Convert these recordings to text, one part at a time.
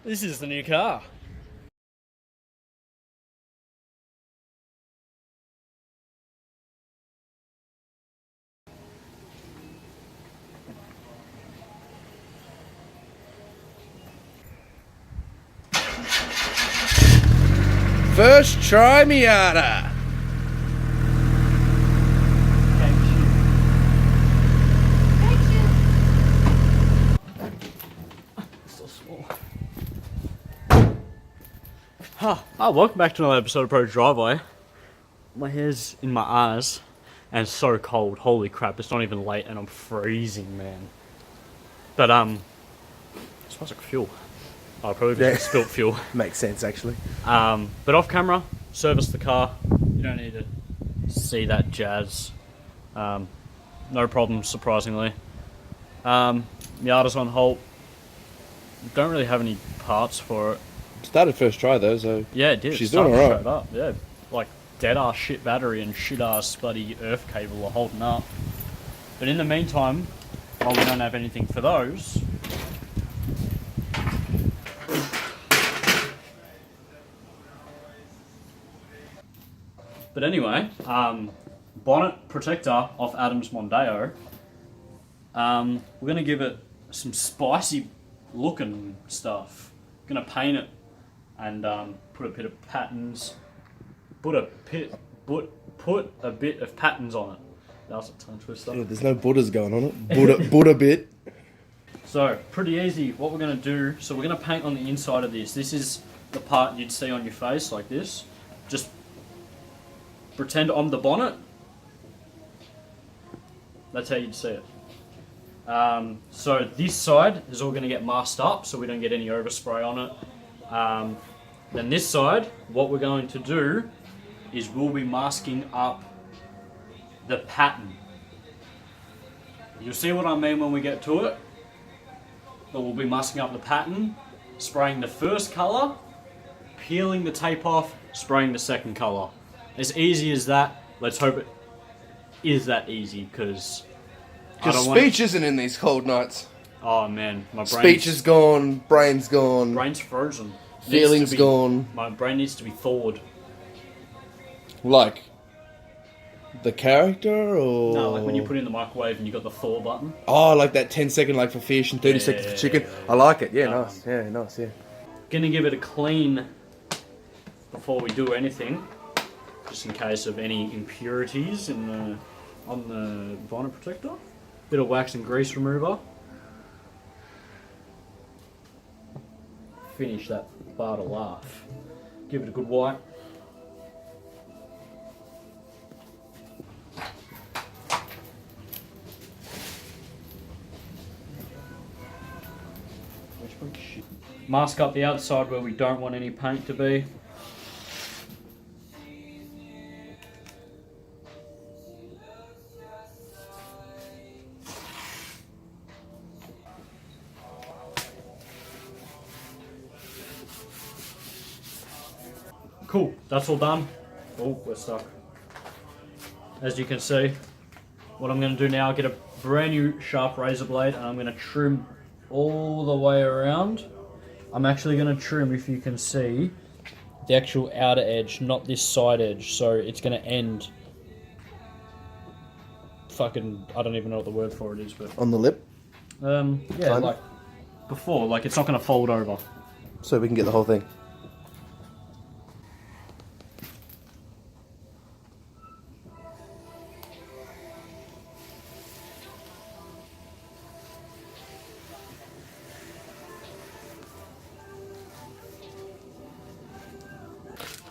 This is the new car. First try Miata. So small. Welcome back to another episode of Pro Driveway. My hair's in my eyes and it's so cold. Holy crap, it's not even late and I'm freezing, man. But it smells like fuel. I probably just spilt fuel. Makes sense, actually. But off camera, service the car. You don't need to see that jazz. No problem, surprisingly. Miata's on halt. Don't really have any parts for it. Started first try though, so Yeah, it did. she's It started doing alright. straight up. Yeah, like dead ass shit battery and shit ass bloody earth cable are holding up. But in the meantime, while we don't have anything for those, but anyway, bonnet protector off Adam's Mondeo. We're gonna give it some spicy looking stuff. Gonna paint it and put a bit of patterns. Put a bit of patterns on it. That was a tongue twister. Yeah, there's no Buddhas going on it. Buddha bit. So pretty easy. What we're gonna do? So we're gonna paint on the inside of this. This is the part you'd see on your face like this. Just pretend I'm the bonnet. That's how you'd see it. So this side is all going to get masked up so we don't get any overspray on it. Then this side, what we're going to do is we'll be masking up the pattern. You'll see what I mean when we get to it. But we'll be masking up the pattern, spraying the first colour, peeling the tape off, spraying the second colour. As easy as that. Let's hope it is that easy, because Speech isn't in these cold nights. Oh man, my brain. Speech is gone, brain's gone, brain's frozen. Feelings gone. My brain needs to be thawed. Like the character, or No, like when you put it in the microwave and you got the thaw button. oh, like that 10-second like for fish and 30 seconds for chicken. I like it. Yeah, nice. Yeah, nice. Yeah. Gonna give it a clean before we do anything, just in case of any impurities on the bonnet protector. Bit of wax and grease remover. Finish that bar to laugh. Give it a good wipe. Mask up the outside where we don't want any paint to be. Cool, that's all done. Oh, we're stuck. As you can see, what I'm going to do now, I'll get a brand new sharp razor blade and I'm going to trim all the way around. I'm actually going to trim, if you can see, the actual outer edge, not this side edge. So it's going to end fucking, I don't even know what the word for it is, but On the lip, yeah, Kinda. like before, like it's not going to fold over. so we can get the whole thing.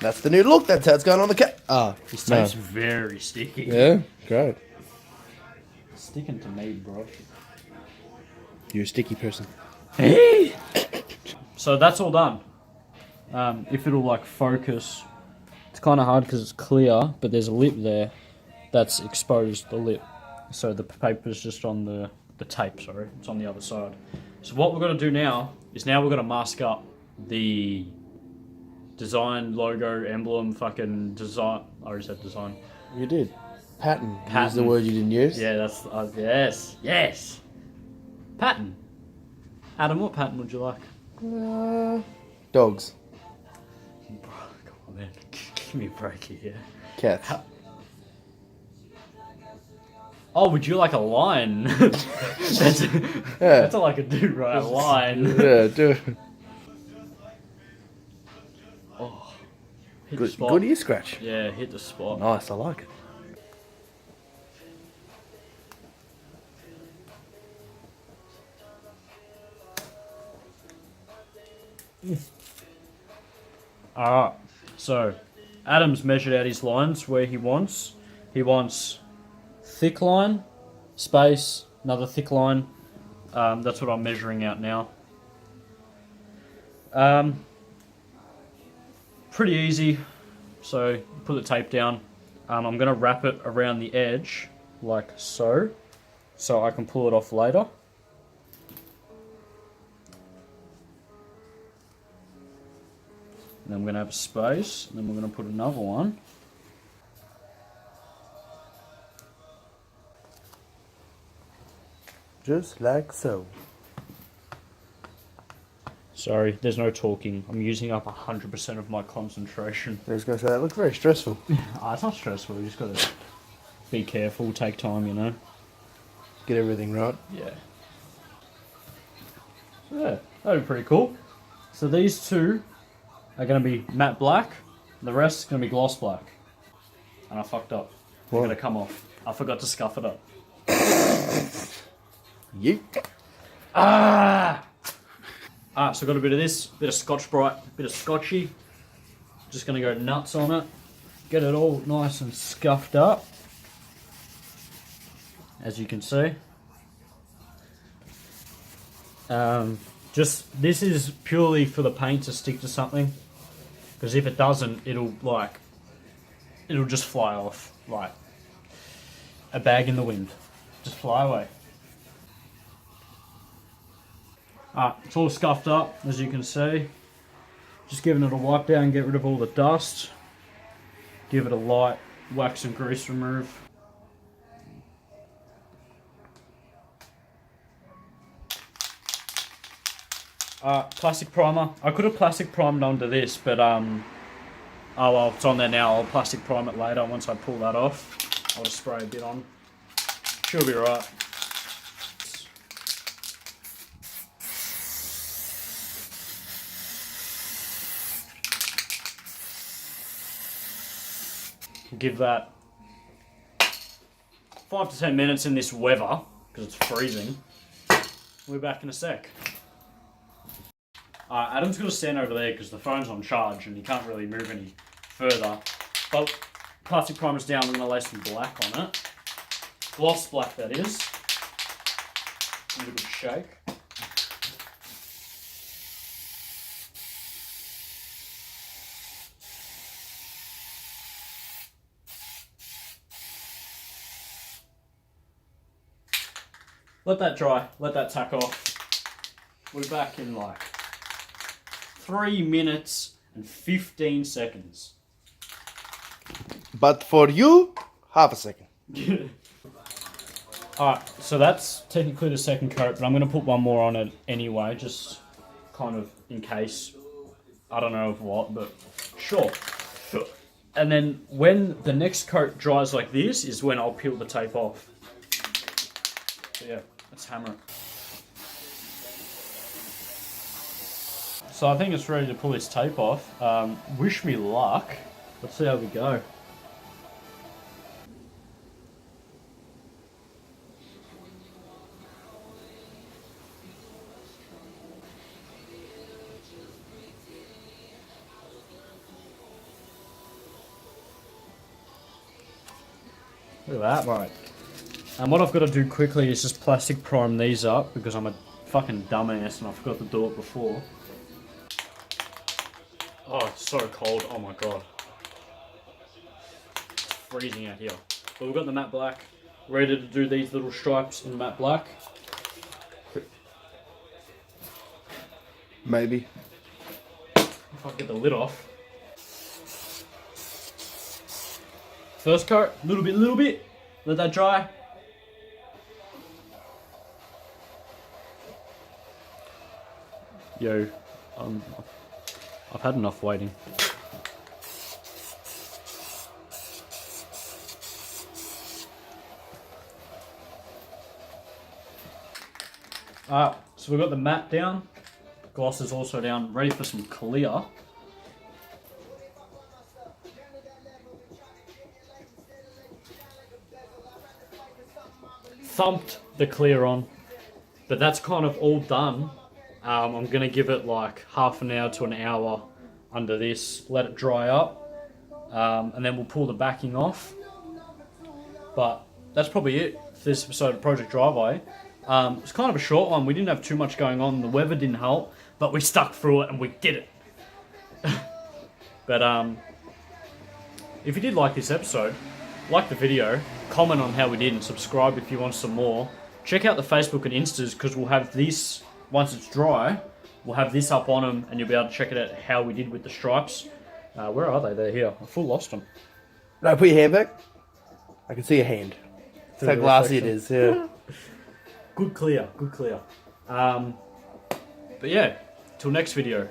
That's the new look. That's how it's going on the cat. Ah, This tape's very sticky. Yeah, great. It's sticking to me, bro. You're a sticky person. So that's all done. If it'll like focus, it's kind of hard because it's clear, but there's a lip there that's exposed, the lip. So the paper's just on the tape, sorry, it's on the other side. So what we're going to do now is we're going to mask up the design, logo, emblem, fucking design. I already said design. You did. Pattern. Pattern. Use the word you didn't use. Yeah, that's yes. Pattern. Adam, what pattern would you like? Dogs. Bro, come on, man. Give me a break here. Cats. Oh, would you like a lion? That's all I could do, right? A lion. Yeah, do it. Oh, hit the Good, spot. good ear scratch. Yeah, hit the spot. Nice, I like it. Alright, so Adam's measured out his lines where he wants. He wants thick line, space, another thick line. That's what I'm measuring out now. Pretty easy. So put the tape down. I'm going to wrap it around the edge like so I can pull it off later. And then we're going to have a space, and then we're going to put another one. Just like so. Sorry, there's no talking. I'm using up 100% of my concentration. I was going to say, that looks very stressful. It's not stressful, you just got to be careful, take time, you know. Get everything right. Yeah. So yeah, that'd be pretty cool. So these two are going to be matte black, the rest is going to be gloss black. And I fucked up. They're What? going to come off. I forgot to scuff it up. Yeet. Ah! Alright, so I got a bit of this, bit of Scotch Brite, bit of Scotchy. Just going to go nuts on it. Get it all nice and scuffed up. As you can see. This is purely for the paint to stick to something. Because if it doesn't, it'll just fly off. Like a bag in the wind. Just fly away. It's all scuffed up, as you can see. Just giving it a wipe down, get rid of all the dust. Give it a light wax and grease remove. Plastic primer. I could have plastic primed onto this, but oh well, it's on there now. I'll plastic prime it later once I pull that off. I'll just spray a bit on. She'll be right. Give that 5 to 10 minutes in this weather, because it's freezing. We're back in a sec. Adam's going to stand over there because the phone's on charge and he can't really move any further. But plastic primer's down, I'm going to lay some black on it. Gloss black, that is. Give it a good shake. Let that dry, let that tack off. We're back in like 3 minutes and 15 seconds. But for you, half a second. Alright, so that's technically the second coat, but I'm going to put one more on it anyway, just kind of in case. I don't know of what, but sure. And then when the next coat dries like this is when I'll peel the tape off. So yeah, let's hammer it. So I think it's ready to pull this tape off. Wish me luck. Let's see how we go. Look at that, right. And what I've got to do quickly is just plastic prime these up because I'm a fucking dumbass and I forgot to do it before. Oh, it's so cold. Oh my god. It's freezing out here. But we've got the matte black ready to do these little stripes in matte black. Maybe. If I can get the lid off. First coat, little bit. Let that dry. Yo, I've had enough waiting. Alright, so we've got the matte down. Gloss is also down, ready for some clear. Thumped the clear on, but that's kind of all done. I'm going to give it like half an hour to an hour under this, let it dry up, and then we'll pull the backing off. But that's probably it for this episode of Project Driveway. It's kind of a short one. We didn't have too much going on. The weather didn't help, but we stuck through it and we did it. But if you did like this episode, like the video, comment on how we did, and subscribe if you want some more. Check out the Facebook and Instas, because we'll have this, once it's dry, we'll have this up on them, and you'll be able to check it out how we did with the stripes. Where are they? They're here. I full lost them. No, put your hand back. I can see your hand. That's how the glassy it reflection. is, yeah. Good clear, good clear. But yeah, till next video.